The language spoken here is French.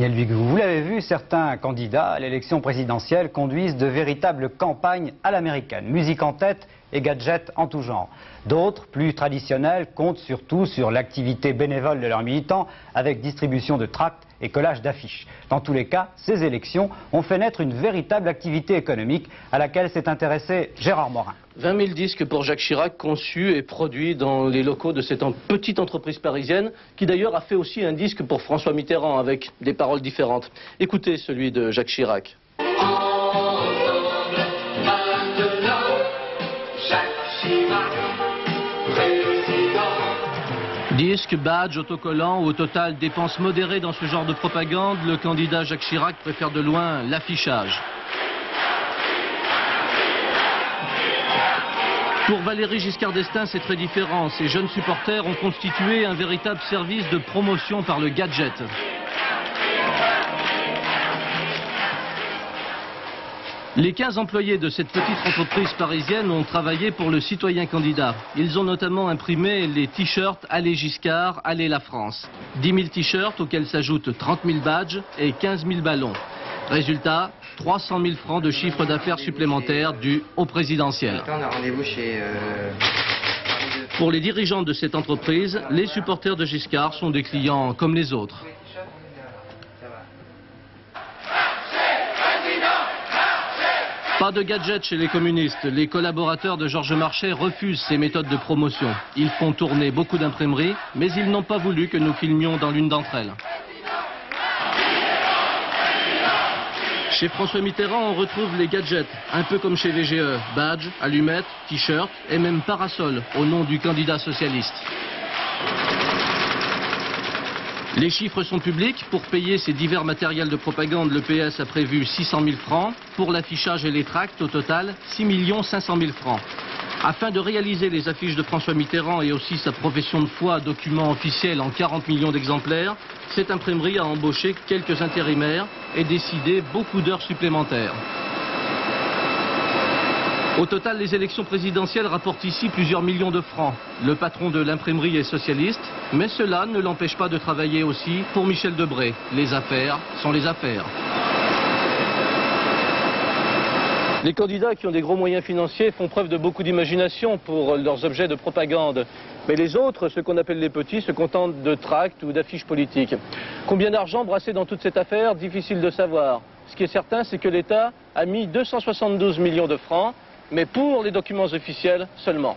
Nelvig, vous l'avez vu, certains candidats à l'élection présidentielle conduisent de véritables campagnes à l'américaine, musique en tête et gadgets en tout genre. D'autres, plus traditionnels, comptent surtout sur l'activité bénévole de leurs militants avec distribution de tracts et collage d'affiches. Dans tous les cas, ces élections ont fait naître une véritable activité économique à laquelle s'est intéressé Gérard Morin. 20 000 disques pour Jacques Chirac, conçus et produits dans les locaux de cette petite entreprise parisienne, qui d'ailleurs a fait aussi un disque pour François Mitterrand avec des paroles différentes. Écoutez celui de Jacques Chirac. Disques, badges, autocollants, au total dépenses modérées dans ce genre de propagande, le candidat Jacques Chirac préfère de loin l'affichage. Pour Valéry Giscard d'Estaing, c'est très différent. Ces jeunes supporters ont constitué un véritable service de promotion par le gadget. Les 15 employés de cette petite entreprise parisienne ont travaillé pour le citoyen candidat. Ils ont notamment imprimé les t-shirts Allez Giscard, Allez la France. 10 000 t-shirts auxquels s'ajoutent 30 000 badges et 15 000 ballons. Résultat, 300 000 francs de chiffre d'affaires supplémentaire dû au présidentiel. On a rendez-vous chez... Pour les dirigeants de cette entreprise, les supporters de Giscard sont des clients comme les autres. Pas de gadgets chez les communistes. Les collaborateurs de Georges Marchais refusent ces méthodes de promotion. Ils font tourner beaucoup d'imprimeries, mais ils n'ont pas voulu que nous filmions dans l'une d'entre elles. Chez François Mitterrand, on retrouve les gadgets, un peu comme chez VGE. Badges, allumettes, t-shirts et même parasols au nom du candidat socialiste. Les chiffres sont publics. Pour payer ces divers matériels de propagande, le PS a prévu 600 000 francs. Pour l'affichage et les tracts, au total, 6 500 000 francs. Afin de réaliser les affiches de François Mitterrand et aussi sa profession de foi, document officiel en 40 millions d'exemplaires, cette imprimerie a embauché quelques intérimaires et décidé beaucoup d'heures supplémentaires. Au total, les élections présidentielles rapportent ici plusieurs millions de francs. Le patron de l'imprimerie est socialiste, mais cela ne l'empêche pas de travailler aussi pour Michel Debré. Les affaires sont les affaires. Les candidats qui ont des gros moyens financiers font preuve de beaucoup d'imagination pour leurs objets de propagande. Mais les autres, ceux qu'on appelle les petits, se contentent de tracts ou d'affiches politiques. Combien d'argent brassé dans toute cette affaire? Difficile de savoir. Ce qui est certain, c'est que l'État a mis 272 millions de francs, mais pour les documents officiels seulement.